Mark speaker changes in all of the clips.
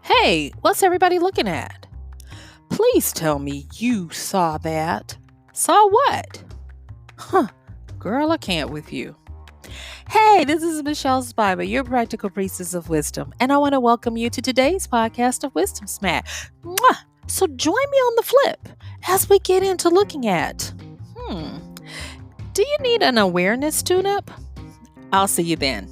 Speaker 1: Hey, what's everybody looking at? Please tell me you saw that. Saw what? Huh, girl, I can't with you. Hey, this is MichelleSpiva, your practical priestess of wisdom, and I want to welcome you to today's podcast of Wisdom Smack. Mwah! So join me on the flip as we get into looking at, hmm, do you need an awareness tune-up? I'll see you then.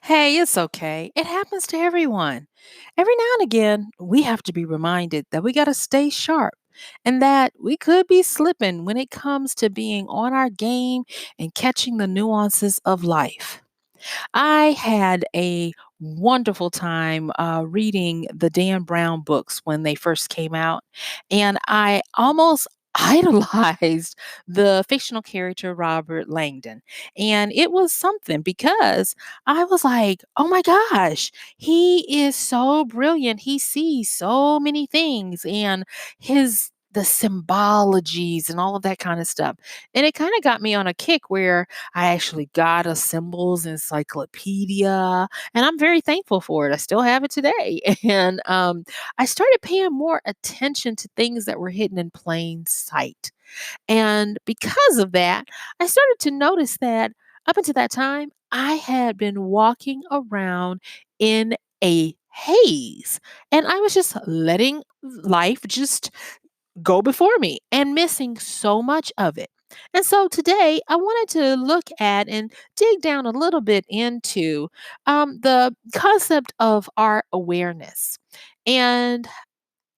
Speaker 1: Hey, it's okay. It happens to everyone. Every now and again, we have to be reminded that we got to stay sharp and that we could be slipping when it comes to being on our game and catching the nuances of life. I had a wonderful time reading the Dan Brown books when they first came out, and I almost idolized the fictional character Robert Langdon. And it was something because I was like, oh my gosh, he is so brilliant. He sees so many things and the symbologies and all of that kind of stuff. And it kind of got me on a kick where I actually got a symbols encyclopedia, and I'm very thankful for it. I still have it today. And I started paying more attention to things that were hidden in plain sight. And because of that, I started to notice that up until that time, I had been walking around in a haze and I was just letting life just go before me and missing so much of it. And so today I wanted to look at and dig down a little bit into the concept of our awareness. And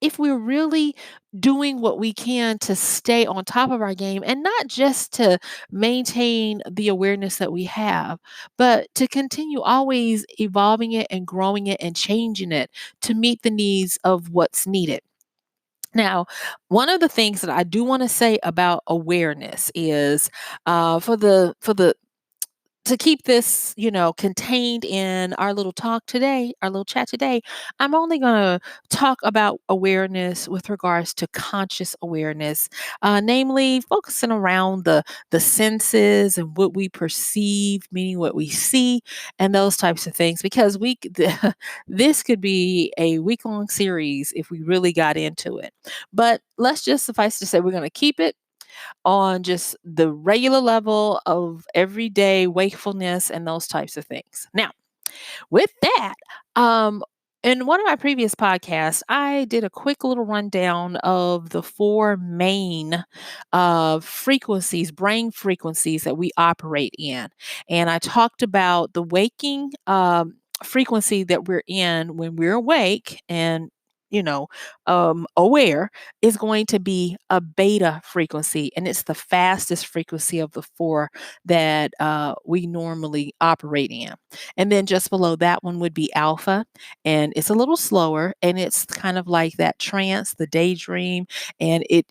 Speaker 1: if we're really doing what we can to stay on top of our game and not just to maintain the awareness that we have, but to continue always evolving it and growing it and changing it to meet the needs of what's needed. Now, one of the things that I do want to say about awareness is for the to keep this, contained in our little talk today, our little chat today, I'm only going to talk about awareness with regards to conscious awareness, namely focusing around the senses and what we perceive, meaning what we see, and those types of things. Because this could be a week long series if we really got into it. But let's just suffice to say we're going to keep it on just the regular level of everyday wakefulness and those types of things. Now, with that, in one of my previous podcasts, I did a quick little rundown of the four main frequencies, brain frequencies that we operate in. And I talked about the waking frequency that we're in when we're awake and you know, aware is going to be a beta frequency, and it's the fastest frequency of the four that we normally operate in. And then just below that one would be alpha, and it's a little slower, and it's kind of like that trance, the daydream, and it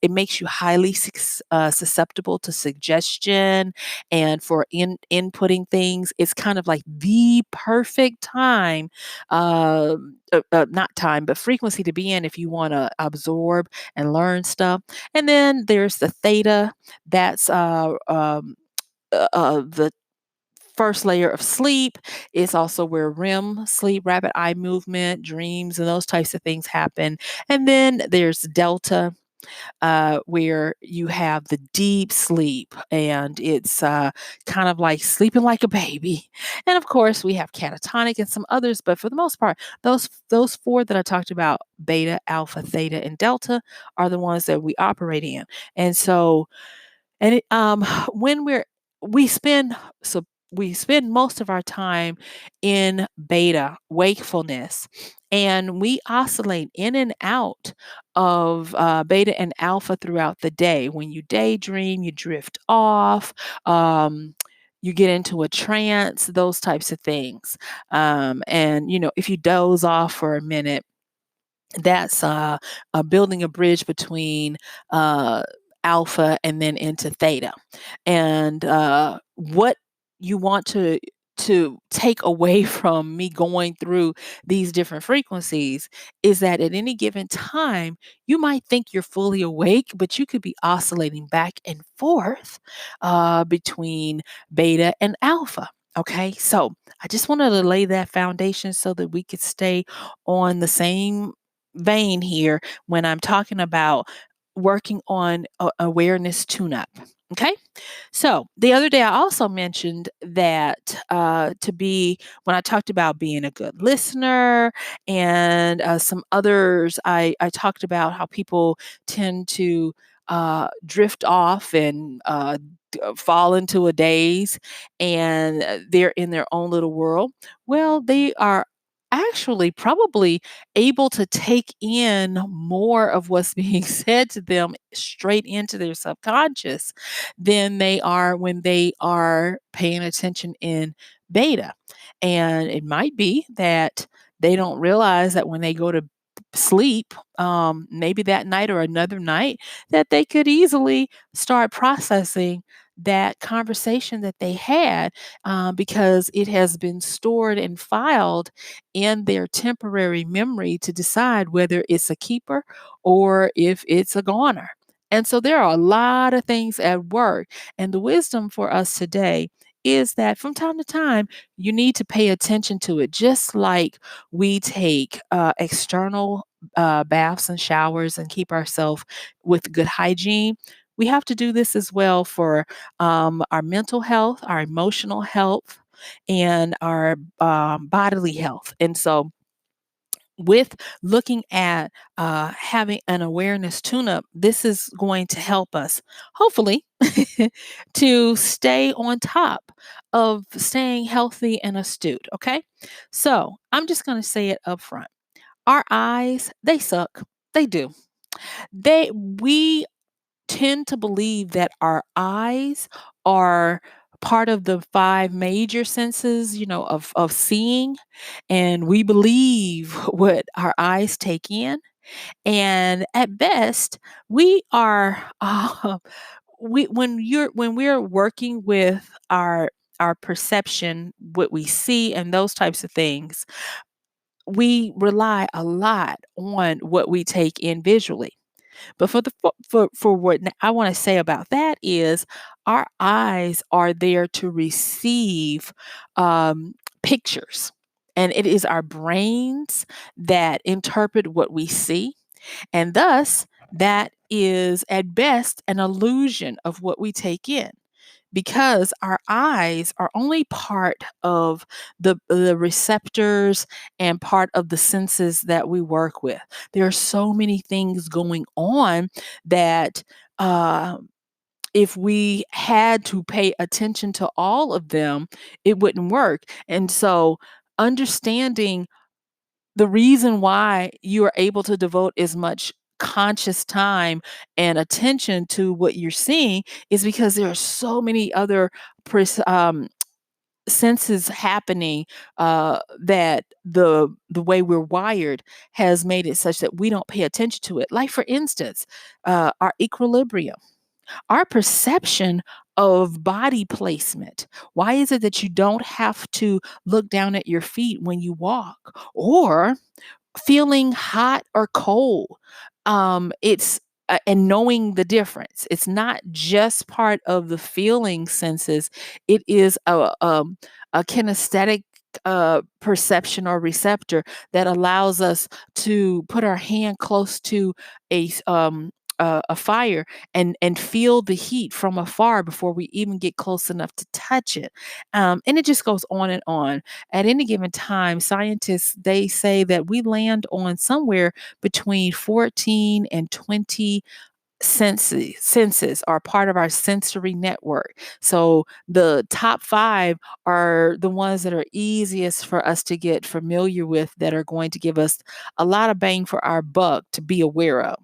Speaker 1: makes you highly susceptible to suggestion and for inputting things. It's kind of like the perfect time, not time, but frequency to be in if you want to absorb and learn stuff. And then there's the theta. That's the first layer of sleep. Is also where REM sleep, rapid eye movement, dreams, and those types of things happen. And then there's delta, where you have the deep sleep, and it's kind of like sleeping like a baby. And of course, we have catatonic and some others, but for the most part, those four that I talked about, beta, alpha, theta, and delta, are the ones that we operate in. And so, and it, when we spend so we spend most of our time in beta wakefulness, and we oscillate in and out of beta and alpha throughout the day. When you daydream, you drift off. You get into a trance, those types of things. And if you doze off for a minute, that's building a bridge between alpha and then into theta. And what you want to take away from me going through these different frequencies is that at any given time, you might think you're fully awake, but you could be oscillating back and forth between beta and alpha. Okay, so I just wanted to lay that foundation so that we could stay on the same vein here when I'm talking about working on awareness tune up. Okay. So the other day, I also mentioned that when I talked about being a good listener and some others, I talked about how people tend to drift off and fall into a daze and they're in their own little world. Well, they are actually probably able to take in more of what's being said to them straight into their subconscious than they are when they are paying attention in beta. And it might be that they don't realize that when they go to sleep, maybe that night or another night, that they could easily start processing that conversation that they had because it has been stored and filed in their temporary memory to decide whether it's a keeper or if it's a goner. And so there are a lot of things at work. And the wisdom for us today is that from time to time, you need to pay attention to it, just like we take external baths and showers and keep ourselves with good hygiene. We have to do this as well for our mental health, our emotional health, and our bodily health. And so, with looking at having an awareness tune up, this is going to help us, hopefully, to stay on top of staying healthy and astute. Okay. So I'm just going to say it up front. Our eyes, they suck. They do. We tend to believe that our eyes are part of the five major senses, of seeing. And we believe what our eyes take in. And at best, we are, when we're working with our perception, what we see, and those types of things, we rely a lot on what we take in visually. But for what I want to say about that is our eyes are there to receive pictures. And it is our brains that interpret what we see. And thus, that is at best an illusion of what we take in because our eyes are only part of the receptors and part of the senses that we work with. There are so many things going on that if we had to pay attention to all of them, it wouldn't work. And so understanding the reason why you are able to devote as much conscious time and attention to what you're seeing is because there are so many other pres- um, senses happening that the way we're wired has made it such that we don't pay attention to it. Like for instance, our equilibrium, our perception of body placement. Why is it that you don't have to look down at your feet when you walk? Or feeling hot or cold. It's and knowing the difference. It's not just part of the feeling senses. It is a kinesthetic perception or receptor that allows us to put our hand close to a fire and feel the heat from afar before we even get close enough to touch it. And it just goes on and on. At any given time, scientists they say that we land on somewhere between 14 and 20 senses are part of our sensory network. So the top 5 are the ones that are easiest for us to get familiar with that are going to give us a lot of bang for our buck to be aware of.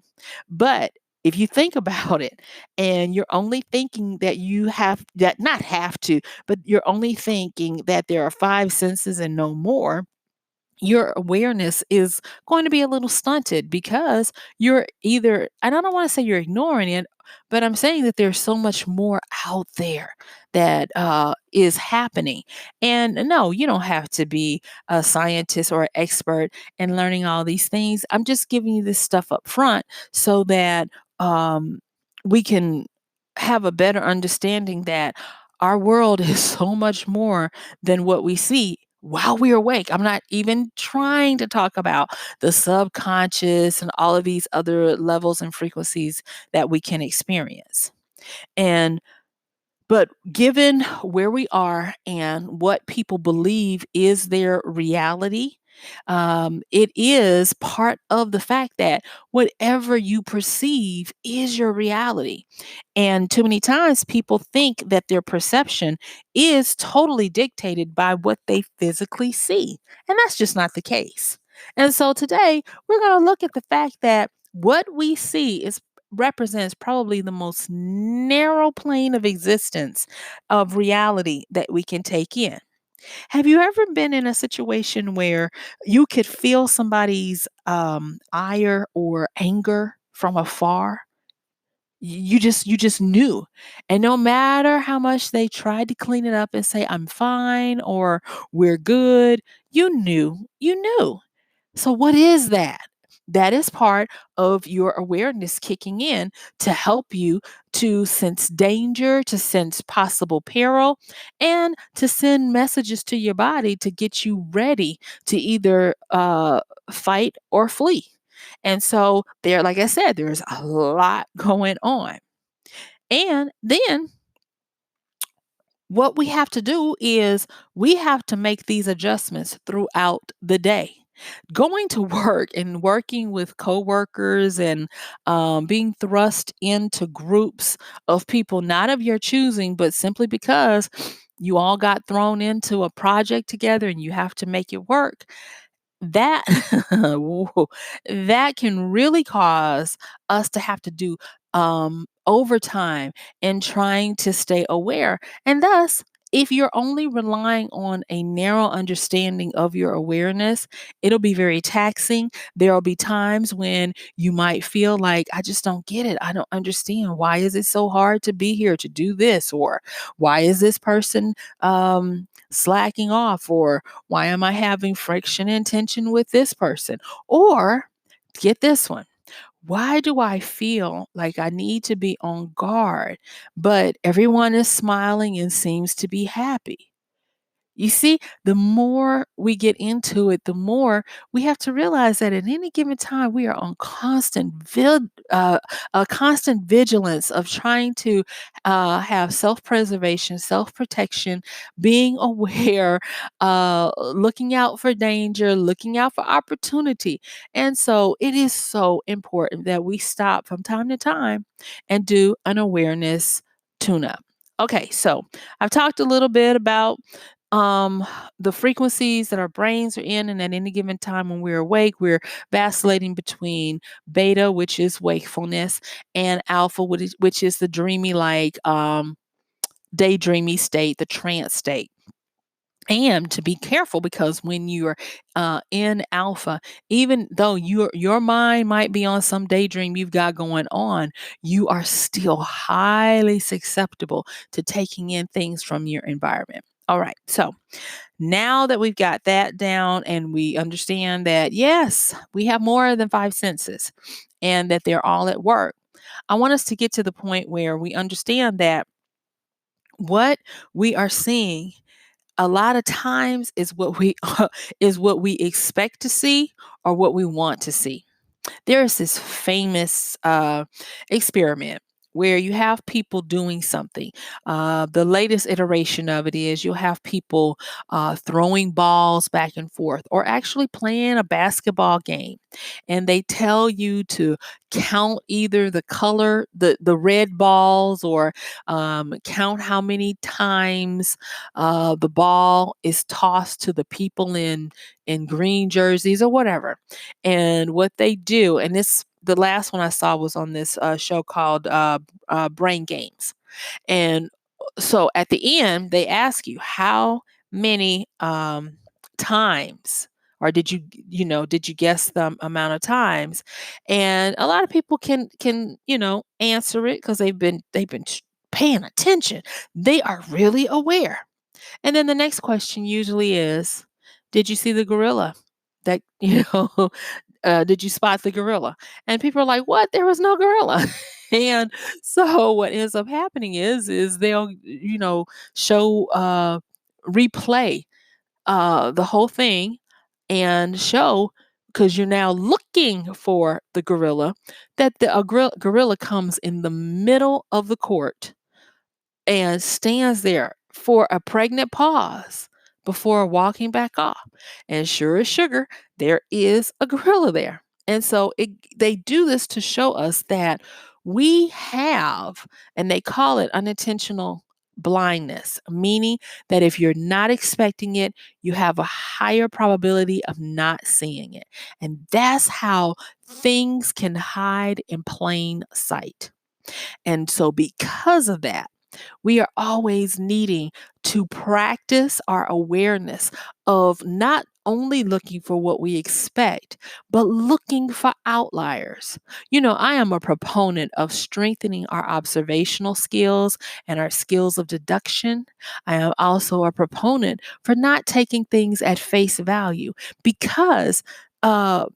Speaker 1: But if you think about it and you're only thinking that you have that not have to, but you're only thinking that there are 5 senses and no more, your awareness is going to be a little stunted because you're either, and I don't want to say you're ignoring it, but I'm saying that there's so much more out there that is happening. And no, you don't have to be a scientist or an expert in learning all these things. I'm just giving you this stuff up front so that um, we can have a better understanding that our world is so much more than what we see while we're awake. I'm not even trying to talk about the subconscious and all of these other levels and frequencies that we can experience. And but given where we are and what people believe is their reality, it is part of the fact that whatever you perceive is your reality. And too many times people think that their perception is totally dictated by what they physically see. And that's just not the case. And so today we're going to look at the fact that what we see is represents probably the most narrow plane of existence of reality that we can take in. Have you ever been in a situation where you could feel somebody's ire or anger from afar? You just knew. And no matter how much they tried to clean it up and say I'm fine or we're good, you knew. So, what is that? That is part of your awareness kicking in to help you to sense danger, to sense possible peril, and to send messages to your body to get you ready to either fight or flee. And so, there, like I said, there's a lot going on. And then what we have to do is we have to make these adjustments throughout the day. Going to work and working with coworkers and being thrust into groups of people not of your choosing, but simply because you all got thrown into a project together and you have to make it work, that whoa, that can really cause us to have to do overtime in trying to stay aware. And thus, if you're only relying on a narrow understanding of your awareness, it'll be very taxing. There'll be times when you might feel like, I just don't get it. I don't understand. Why is it so hard to be here to do this? Or why is this person slacking off? Or why am I having friction and tension with this person? Or get this one. Why do I feel like I need to be on guard, but everyone is smiling and seems to be happy? You see, the more we get into it, the more we have to realize that at any given time we are on a constant vigilance of trying to have self-preservation, self-protection, being aware, looking out for danger, looking out for opportunity. And so it is so important that we stop from time to time and do an awareness tune-up. Okay, so I've talked a little bit about um the frequencies that our brains are in, and at any given time when we're awake, we're vacillating between beta, which is wakefulness, and alpha, which is the dreamy, like daydreamy state, the trance state. And to be careful, because when you're in alpha, even though your mind might be on some daydream you've got going on, you are still highly susceptible to taking in things from your environment. All right, so now that we've got that down and we understand that, yes, we have more than five senses and that they're all at work, I want us to get to the point where we understand that what we are seeing a lot of times is what we is what we expect to see or what we want to see. There's this famous experiment where you have people doing something. The latest iteration of it is you'll have people throwing balls back and forth or actually playing a basketball game. And they tell you to count either the color, the red balls, or count how many times the ball is tossed to the people in green jerseys or whatever. And what they do, and this the last one I saw was on this show called Brain Games. And so at the end, they ask you how many times Or did you guess the amount of times? And a lot of people can answer it because they've been paying attention. They are really aware. And then the next question usually is, did you see the gorilla? That, did you spot the gorilla? And people are like, what? There was no gorilla. And so what ends up happening is they'll, show, replay the whole thing and show, because you're now looking for the gorilla, that the gorilla comes in the middle of the court and stands there for a pregnant pause before walking back off. And sure as sugar, there is a gorilla there. And so they do this to show us that we have, and they call it unintentional blindness, meaning that if you're not expecting it, you have a higher probability of not seeing it. And that's how things can hide in plain sight. And so, because of that, we are always needing to practice our awareness of not only looking for what we expect, but looking for outliers. I am a proponent of strengthening our observational skills and our skills of deduction. I am also a proponent for not taking things at face value because, uh,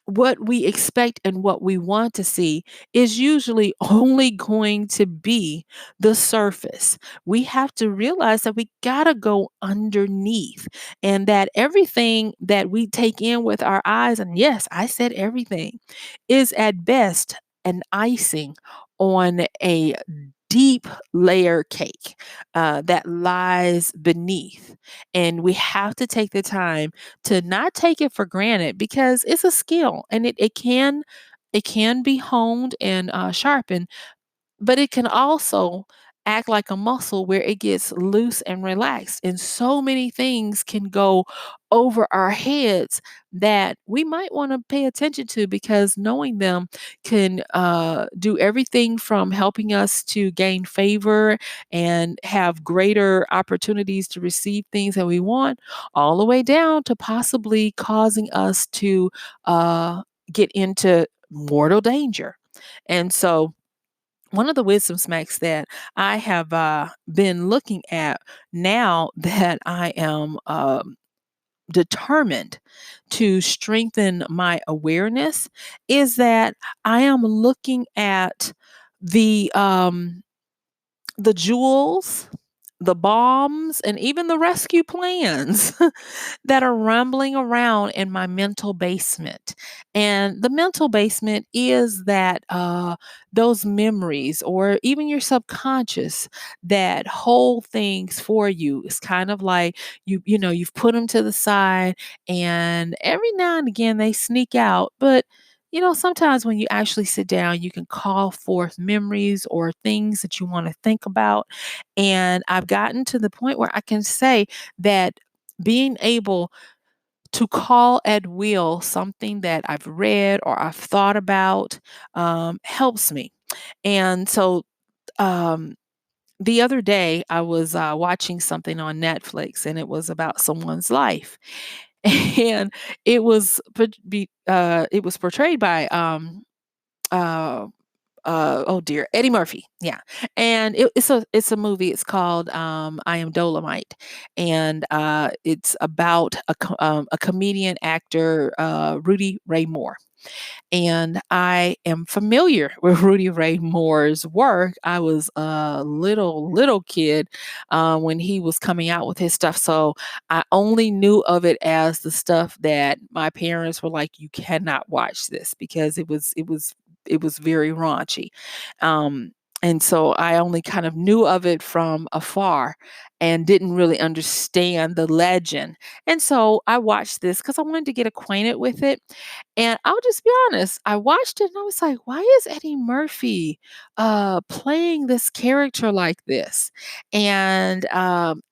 Speaker 1: what we expect and what we want to see is usually only going to be the surface. We have to realize that we got to go underneath, and that everything that we take in with our eyes, and yes, I said everything, is at best an icing on a deep layer cake that lies beneath. And we have to take the time to not take it for granted, because it's a skill, and it can be honed and sharpened, but it can also act like a muscle where it gets loose and relaxed. And so many things can go over our heads that we might want to pay attention to, because knowing them can do everything from helping us to gain favor and have greater opportunities to receive things that we want, all the way down to possibly causing us to get into mortal danger. And so, one of the wisdom smacks that I have been looking at now that I am determined to strengthen my awareness is that I am looking at the um, the jewels, the bombs, and even the rescue plans that are rumbling around in my mental basement. And the mental basement is that those memories, or even your subconscious, that hold things for you. It's kind of like you've put them to the side, and every now and again they sneak out, but sometimes when you actually sit down, you can call forth memories or things that you want to think about. And I've gotten to the point where I can say that being able to call at will something that I've read or I've thought about helps me. And so, um, the other day, I was watching something on Netflix, and it was about someone's life. And it was portrayed by uh, oh dear, Eddie Murphy. Yeah. And it's a movie. It's called I Am Dolomite. And it's about a comedian actor, Rudy Ray Moore. And I am familiar with Rudy Ray Moore's work. I was a little kid when he was coming out with his stuff, so I only knew of it as the stuff that my parents were like, "You cannot watch this," because it was very raunchy. Um, and so I only kind of knew of it from afar and didn't really understand the legend. And so I watched this because I wanted to get acquainted with it. And I'll just be honest, I watched it and I was like, why is Eddie Murphy playing this character like this? And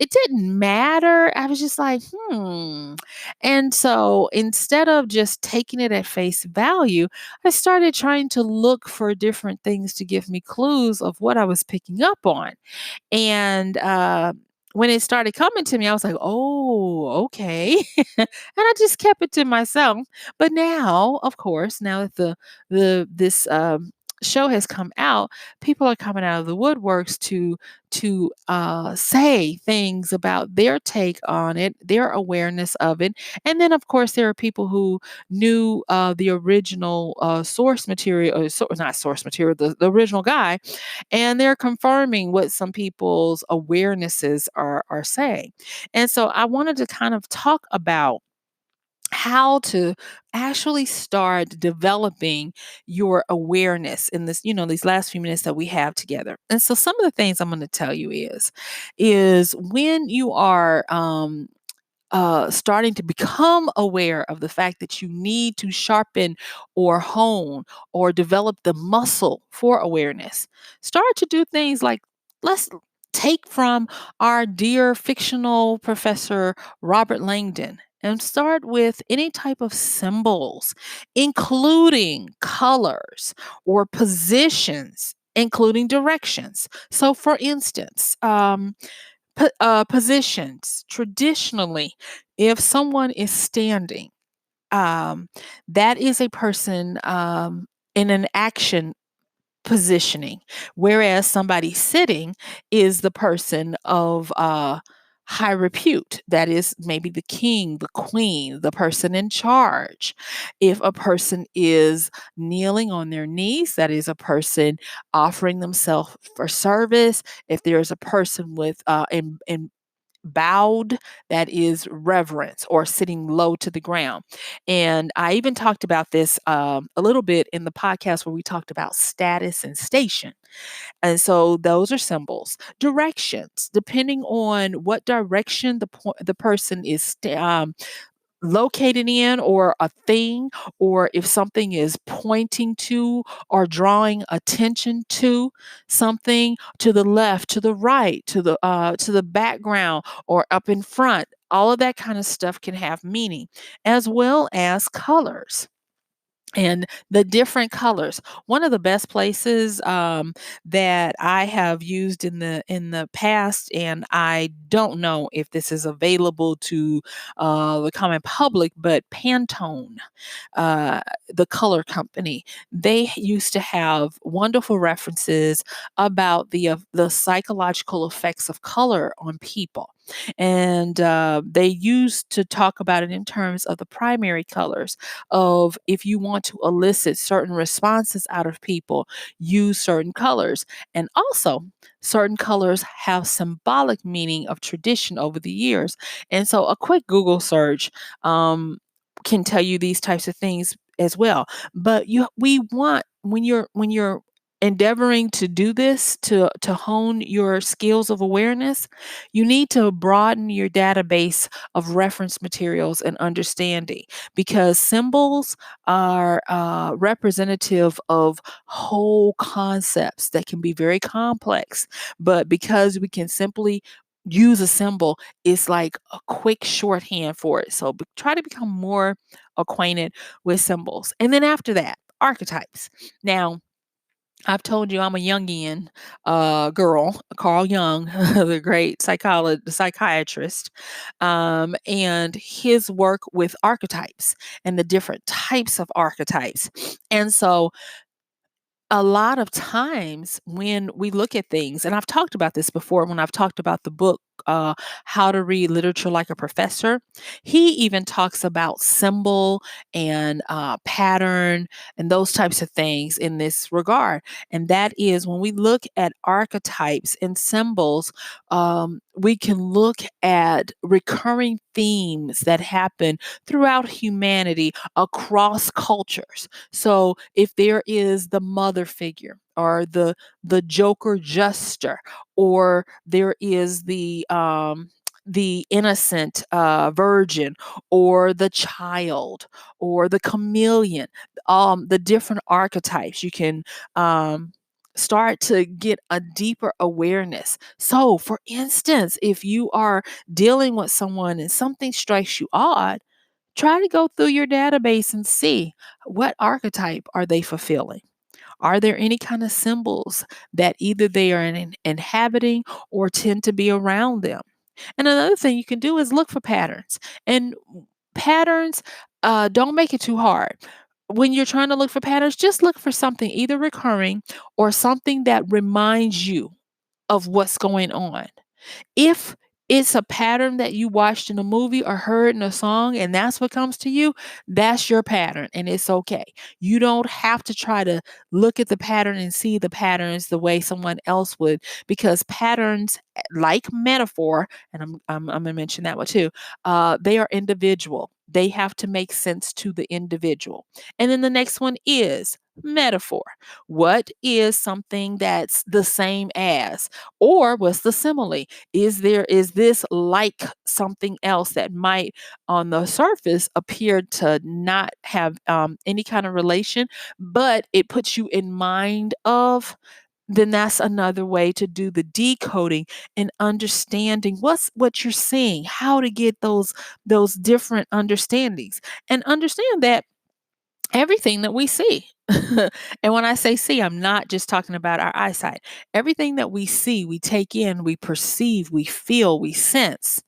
Speaker 1: it didn't matter. I was just like, hmm. And so instead of just taking it at face value, I started trying to look for different things to give me clues of what I was picking up on. And when it started coming to me, I was like, "Oh, okay." And I just kept it to myself. But now, of course, now that this show has come out, people are coming out of the woodworks to say things about their take on it, their awareness of it. And then, of course, there are people who knew the original source material, or not source material, the original guy, and they're confirming what some people's awarenesses are saying. And so I wanted to kind of talk about how to actually start developing your awareness in this, these last few minutes that we have together. And so some of the things I'm going to tell you is when you are starting to become aware of the fact that you need to sharpen or hone or develop the muscle for awareness. Start to do things like, let's take from our dear fictional professor Robert Langdon and start with any type of symbols, including colors or positions, including directions. So, for instance, positions. Traditionally, if someone is standing, um, that is a person in an action positioning, whereas somebody sitting is the person of high repute. That is maybe the king, the queen, the person in charge. If a person is kneeling on their knees, that is a person offering themselves for service. If there's a person with in bowed, that is reverence or sitting low to the ground. And I even talked about this a little bit in the podcast where we talked about status and station. And so those are symbols. Directions, depending on what direction the person is located in, or a thing, or if something is pointing to or drawing attention to something, to the left, to the right, to the background, or up in front. All of that kind of stuff can have meaning, as well as colors and the different colors. One of the best places that I have used in the past, and I don't know if this is available to the common public, but Pantone, uh, the color company, they used to have wonderful references about the psychological effects of color on people. And they used to talk about it in terms of the primary colors of, if you want to elicit certain responses out of people, use certain colors. And also, certain colors have symbolic meaning of tradition over the years. And so a quick Google search can tell you these types of things as well. But we want, when you're endeavoring to do this, to hone your skills of awareness, you need to broaden your database of reference materials and understanding, because symbols are representative of whole concepts that can be very complex. But because we can simply use a symbol, it's like a quick shorthand for it. So try to become more acquainted with symbols. And then after that, archetypes. Now, I've told you I'm a Jungian girl, Carl Jung, the great psychiatrist, and his work with archetypes and the different types of archetypes. And so a lot of times when we look at things, and I've talked about this before when I've talked about the book, How to Read Literature Like a Professor, he even talks about symbol and pattern and those types of things in this regard. And that is, when we look at archetypes and symbols, we can look at recurring themes that happen throughout humanity across cultures. So if there is the mother figure, or the joker jester, or there is the innocent virgin, or the child, or the chameleon, the different archetypes, you can start to get a deeper awareness. So, for instance, if you are dealing with someone and something strikes you odd, try to go through your database and see, what archetype are they fulfilling? Are there any kind of symbols that either they are inhabiting or tend to be around them? And another thing you can do is look for patterns. And patterns, don't make it too hard. When you're trying to look for patterns, just look for something either recurring or something that reminds you of what's going on. If it's a pattern that you watched in a movie or heard in a song and that's what comes to you, that's your pattern and it's okay. You don't have to try to look at the pattern and see the patterns the way someone else would, because patterns, like metaphor, and I'm going to mention that one too, they are individual. They have to make sense to the individual. And then the next one is metaphor. What is something that's the same as? Or what's the simile? Is this like something else that might on the surface appear to not have any kind of relation, but it puts you in mind of? Then that's another way to do the decoding and understanding what you're seeing, how to get those different understandings, and understand that everything that we see. And when I say see, I'm not just talking about our eyesight. Everything that we see, we take in, we perceive, we feel, we sense.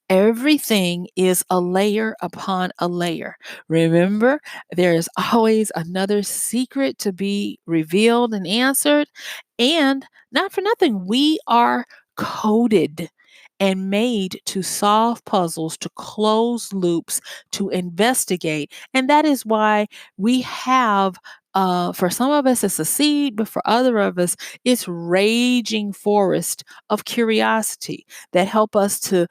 Speaker 1: Everything is a layer upon a layer. Remember, there is always another secret to be revealed and answered. And not for nothing, we are coded and made to solve puzzles, to close loops, to investigate. And that is why we have, for some of us, it's a seed, but for other of us, it's raging forest of curiosity that help us to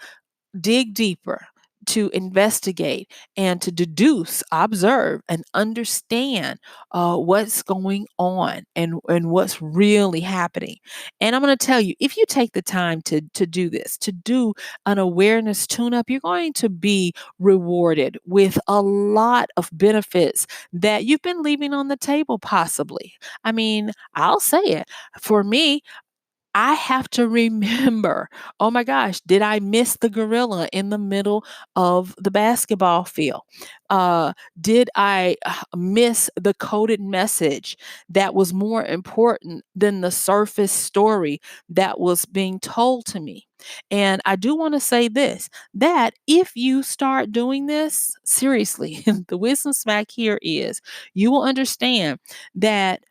Speaker 1: dig deeper, to investigate, and to deduce, observe, and understand what's going on and what's really happening. And I'm going to tell you, if you take the time to do this, to do an awareness tune up, you're going to be rewarded with a lot of benefits that you've been leaving on the table, possibly. I mean, I'll say it. For me, I have to remember, oh my gosh, did I miss the gorilla in the middle of the basketball field? Did I miss the coded message that was more important than the surface story that was being told to me? And I do want to say this, that if you start doing this, seriously, the wisdom smack here is you will understand that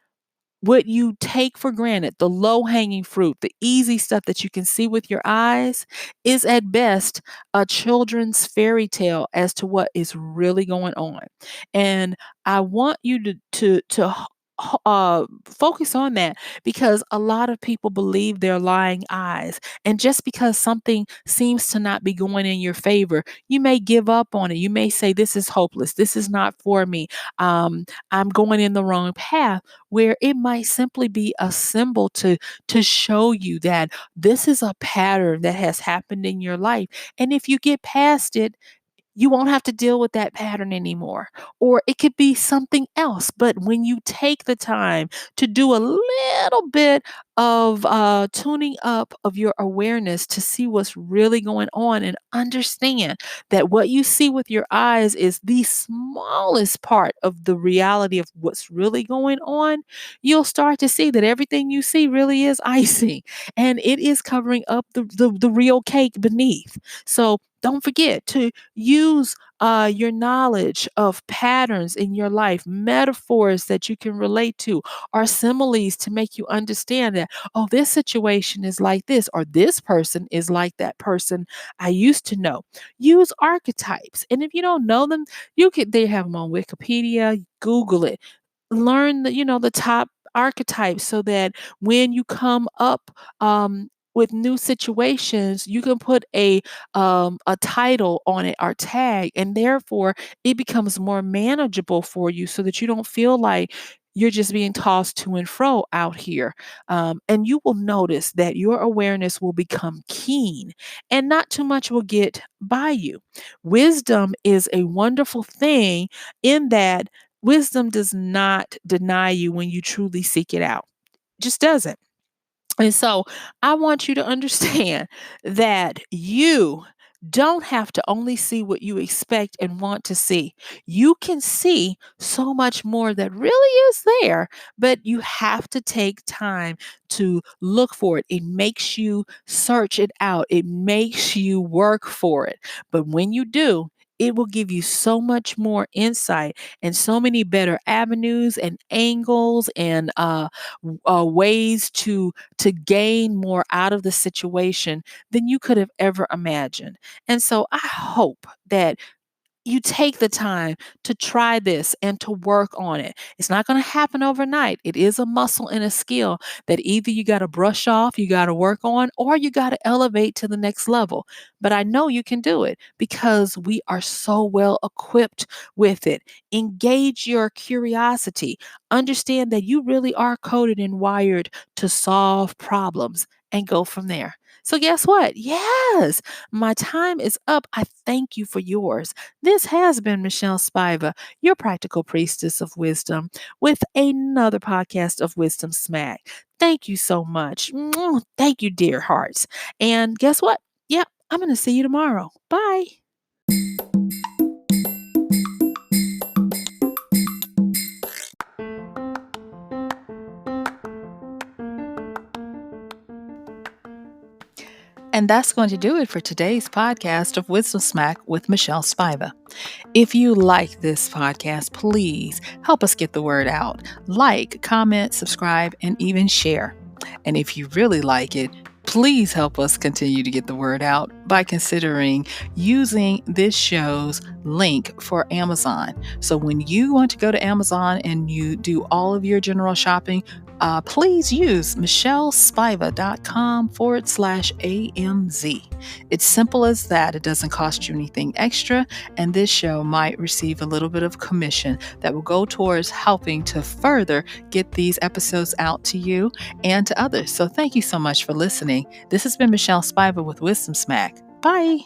Speaker 1: what you take for granted, the low hanging fruit, the easy stuff that you can see with your eyes, is at best a children's fairy tale as to what is really going on. And I want you to focus on that, because a lot of people believe they're lying eyes. And just because something seems to not be going in your favor, you may give up on it. You may say, this is hopeless. This is not for me. I'm going in the wrong path, where it might simply be a symbol to show you that this is a pattern that has happened in your life. And if you get past it, you won't have to deal with that pattern anymore. Or it could be something else. But when you take the time to do a little bit of tuning up of your awareness to see what's really going on and understand that what you see with your eyes is the smallest part of the reality of what's really going on, you'll start to see that everything you see really is icing and it is covering up the real cake beneath. So don't forget to use your knowledge of patterns in your life, metaphors that you can relate to, or similes to make you understand that, oh, this situation is like this, or this person is like that person I used to know. Use archetypes. And if you don't know them, they have them on Wikipedia, Google it, learn the top archetypes, so that when you come up with new situations, you can put a title on it or tag, and therefore it becomes more manageable for you, so that you don't feel like you're just being tossed to and fro out here. And you will notice that your awareness will become keen and not too much will get by you. Wisdom is a wonderful thing in that wisdom does not deny you when you truly seek it out. Just doesn't. And so I want you to understand that you don't have to only see what you expect and want to see. You can see so much more that really is there, but you have to take time to look for it. It makes you search it out, it makes you work for it. But when you do, it will give you so much more insight and so many better avenues and angles and ways to gain more out of the situation than you could have ever imagined. And so I hope that you take the time to try this and to work on it. It's not going to happen overnight. It is a muscle and a skill that either you got to brush off, you got to work on, or you got to elevate to the next level. But I know you can do it because we are so well equipped with it. Engage your curiosity. Understand that you really are coded and wired to solve problems and go from there. So, guess what? Yes, my time is up. I thank you for yours. This has been Michelle Spiva, your practical priestess of wisdom, with another podcast of Wisdom Smack. Thank you so much. Thank you, dear hearts. And guess what? Yep, I'm going to see you tomorrow. Bye. And that's going to do it for today's podcast of Wisdom Smack with Michelle Spiva. If you like this podcast, please help us get the word out. Like, comment, subscribe, and even share. And if you really like it, please help us continue to get the word out by considering using this show's link for Amazon. So when you want to go to Amazon and you do all of your general shopping, please use MichelleSpiva.com/AMZ. It's simple as that. It doesn't cost you anything extra, and this show might receive a little bit of commission that will go towards helping to further get these episodes out to you and to others. So thank you so much for listening. This has been Michelle Spiva with Wisdom Smack. Bye.